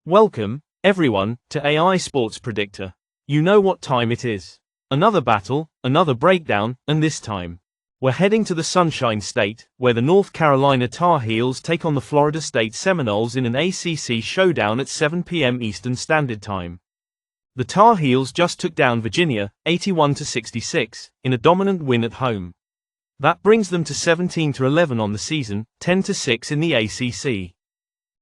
Welcome, everyone, to AI Sports Predictor. You know what time it is. Another battle, another breakdown, and this time, we're heading to the Sunshine State, where the North Carolina Tar Heels take on the Florida State Seminoles in an ACC showdown at 7 p.m. Eastern Standard Time. The Tar Heels just took down Virginia, 81-66, in a dominant win at home. That brings them to 17-11 on the season, 10-6 in the ACC.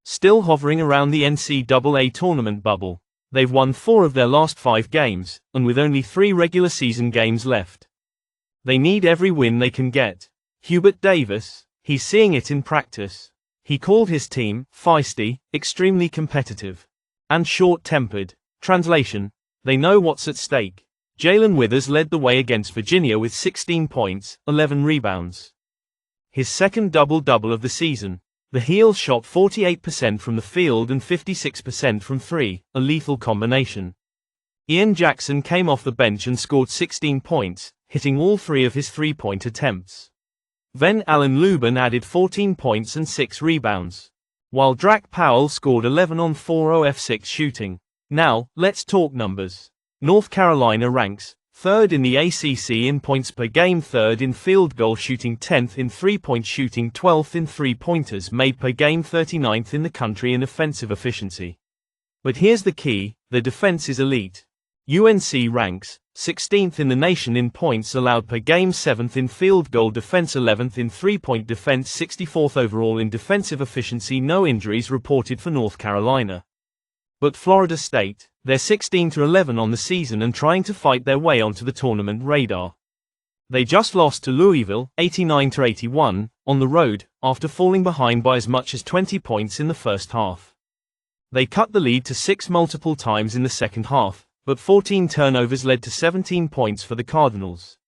Still hovering around the NCAA tournament bubble, they've won 4 of their last 5 games, and with only 3 regular season games left. They need every win they can get. Hubert Davis, he's seeing it in practice. He called his team feisty, extremely competitive, and short-tempered. Translation: they know what's at stake. Jalen Withers led the way against Virginia with 16 points, 11 rebounds. His second double-double of the season. The Heels shot 48% from the field and 56% from 3, a lethal combination. Ian Jackson came off the bench and scored 16 points, hitting all 3 of his 3-point attempts. Then Allen Lubin added 14 points and 6 rebounds, while Drac Powell scored 11 on 4 OF6 shooting. Now, let's talk numbers. North Carolina ranks 3rd in the ACC in points per game, 3rd in field goal shooting, 10th in 3-point shooting, 12th in 3-pointers made per game, 39th in the country in offensive efficiency. But here's the key: their defense is elite. UNC ranks 16th in the nation in points allowed per game, 7th in field goal defense, 11th in 3-point defense, 64th overall in defensive efficiency. No injuries reported for North Carolina. But Florida State, they're 16-11 on the season and trying to fight their way onto the tournament radar. They just lost to Louisville, 89-81, on the road, after falling behind by as much as 20 points in the first half. They cut the lead to 6 multiple times in the second half, but 14 turnovers led to 17 points for the Cardinals.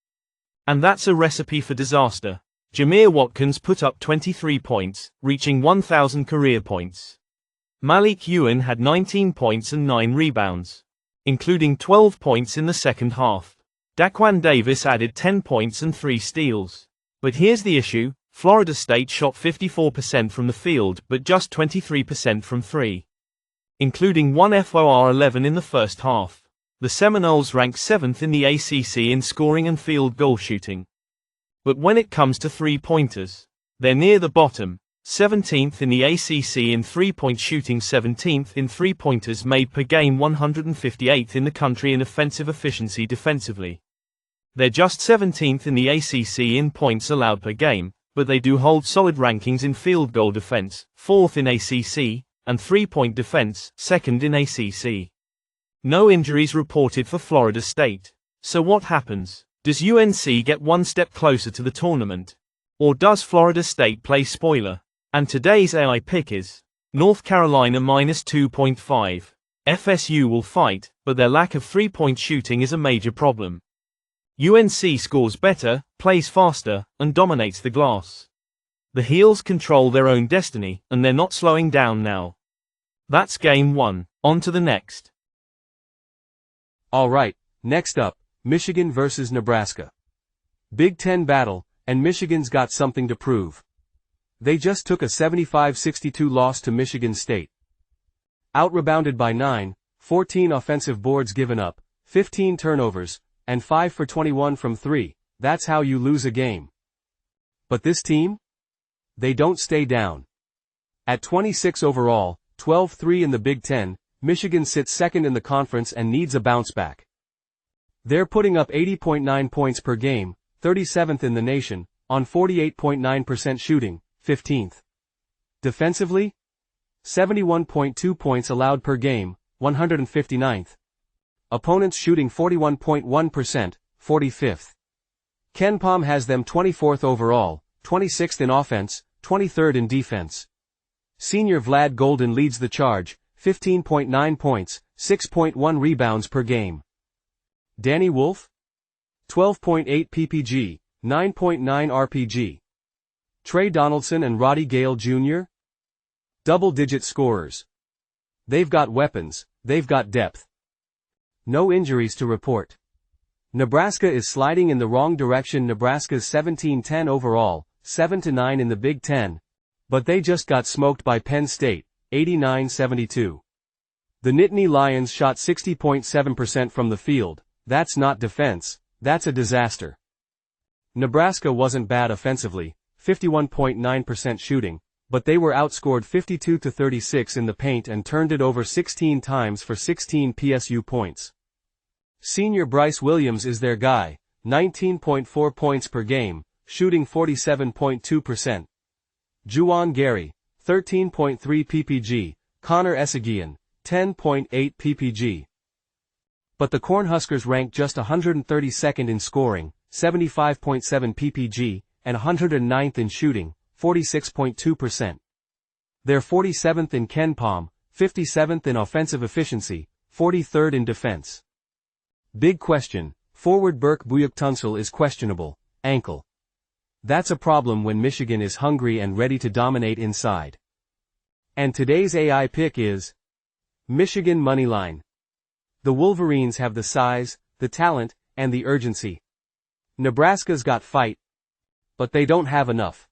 And that's a recipe for disaster. Jameer Watkins put up 23 points, reaching 1,000 career points. Malik Ewan had 19 points and 9 rebounds, including 12 points in the second half. Daquan Davis added 10 points and 3 steals. But here's the issue: Florida State shot 54% from the field but just 23% from 3, including 1 FOR 11 in the first half. The Seminoles rank 7th in the ACC in scoring and field goal shooting. But when it comes to 3-pointers, they're near the bottom. 17th in the ACC in 3-point shooting, 17th in 3-pointers made per game, 158th in the country in offensive efficiency defensively. They're just 17th in the ACC in points allowed per game, but they do hold solid rankings in field goal defense, 4th in ACC, and 3-point defense, 2nd in ACC. No injuries reported for Florida State. So what happens? Does UNC get one step closer to the tournament? Or does Florida State play spoiler? And today's AI pick is North Carolina minus 2.5. FSU will fight, but their lack of 3-point shooting is a major problem. UNC scores better, plays faster, and dominates the glass. The Heels control their own destiny, and they're not slowing down now. That's game 1. On to the next. Alright, next up, Michigan versus Nebraska. Big Ten battle, and Michigan's got something to prove. They just took a 75-62 loss to Michigan State. Out-rebounded by 9, 14 offensive boards given up, 15 turnovers, and 5 for 21 from 3. That's how you lose a game. But this team? They don't stay down. At 26 overall, 12-3 in the Big Ten, Michigan sits 2nd in the conference and needs a bounce back. They're putting up 80.9 points per game, 37th in the nation, on 48.9% shooting, 15th. Defensively? 71.2 points allowed per game, 159th. Opponents shooting 41.1%, 45th. KenPom has them 24th overall, 26th in offense, 23rd in defense. Senior Vlad Golden leads the charge, 15.9 points, 6.1 rebounds per game. Danny Wolf? 12.8 PPG, 9.9 RPG. Trey Donaldson and Roddy Gale Jr.? Double-digit scorers. They've got weapons, they've got depth. No injuries to report. Nebraska is sliding in the wrong direction. Nebraska's 17-10 overall, 7-9 in the Big Ten. But they just got smoked by Penn State, 89-72. The Nittany Lions shot 60.7% from the field. That's not defense, that's a disaster. Nebraska wasn't bad offensively, 51.9% shooting, but they were outscored 52-36 in the paint and turned it over 16 times for 16 PSU points. Senior Bryce Williams is their guy, 19.4 points per game, shooting 47.2%. Juwan Gary, 13.3 ppg, Connor Essagian, 10.8 ppg. But the Cornhuskers ranked just 132nd in scoring, 75.7 ppg, and 109th in shooting, 46.2%. They're 47th in KenPom, 57th in offensive efficiency, 43rd in defense. Big question, forward Burke Buyuktunsel is questionable, ankle. That's a problem when Michigan is hungry and ready to dominate inside. And today's AI pick is Michigan Moneyline. The Wolverines have the size, the talent, and the urgency. Nebraska's got fight, but they don't have enough.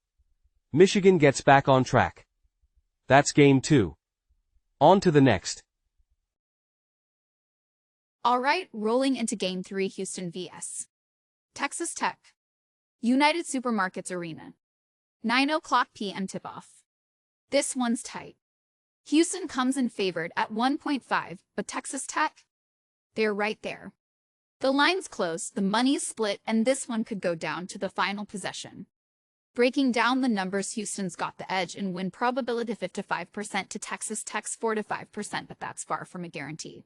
Michigan gets back on track. That's game 2. On to the next. All right, rolling into game 3, Houston vs. Texas Tech. United Supermarkets Arena. 9:00 p.m. tip-off. This one's tight. Houston comes in favored at 1.5, but Texas Tech? They're right there. The line's close, the money's split, and this one could go down to the final possession. Breaking down the numbers, Houston's got the edge in win probability 55% to Texas Tech's 4-5%, but that's far from a guarantee.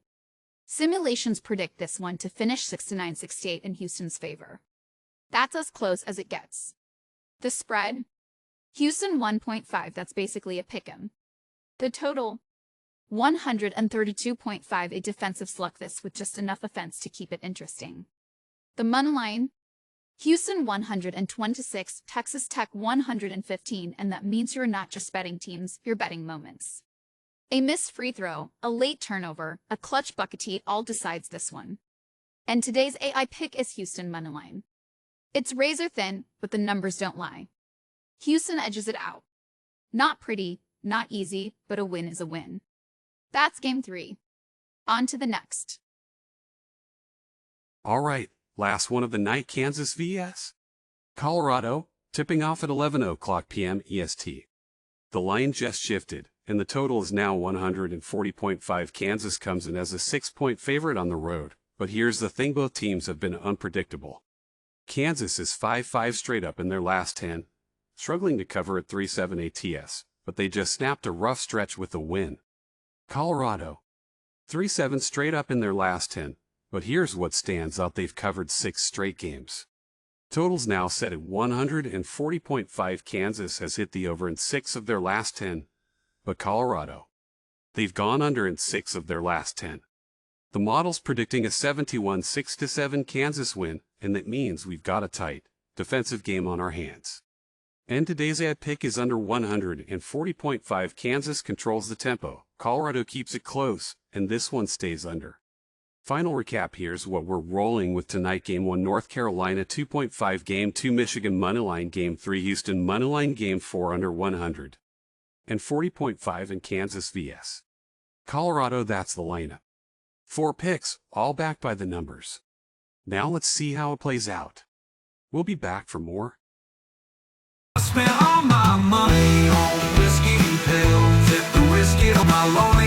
Simulations predict this one to finish 69-68 in Houston's favor. That's as close as it gets. The spread? Houston 1.5, that's basically a pick'em. The total? 132.5, a defensive slugfest with just enough offense to keep it interesting. The money line? Houston 126, Texas Tech 115, and that means you're not just betting teams, you're betting moments. A missed free throw, a late turnover, a clutch bucket all decides this one. And today's AI pick is Houston moneyline. It's razor thin, but the numbers don't lie. Houston edges it out. Not pretty, not easy, but a win is a win. That's game 3. On to the next. All right, last one of the night, Kansas vs. Colorado, tipping off at 11:00 p.m. EST. The line just shifted, and the total is now 140.5. Kansas comes in as a 6-point favorite on the road, but here's the thing, both teams have been unpredictable. Kansas is 5-5 straight up in their last 10, struggling to cover at 3-7 ATS, but they just snapped a rough stretch with a win. Colorado, 3-7 straight up in their last 10, but here's what stands out, they've covered 6 straight games. Totals now set at 140.5. Kansas has hit the over in 6 of their last 10, but Colorado, they've gone under in 6 of their last 10. The model's predicting a 71-6-7 Kansas win, and that means we've got a tight, defensive game on our hands. And today's ad pick is under 140.5. Kansas controls the tempo, Colorado keeps it close, and this one stays under. Final recap, here's what we're rolling with tonight. Game 1 North Carolina 2.5, Game 2 Michigan moneyline, Game 3 Houston moneyline, Game 4 under 100. And 40.5 in Kansas vs. Colorado, that's the lineup. 4 picks, all backed by the numbers. Now let's see how it plays out. We'll be back for more. I spent all my money on whiskey and pills, hit the whiskey on my lonely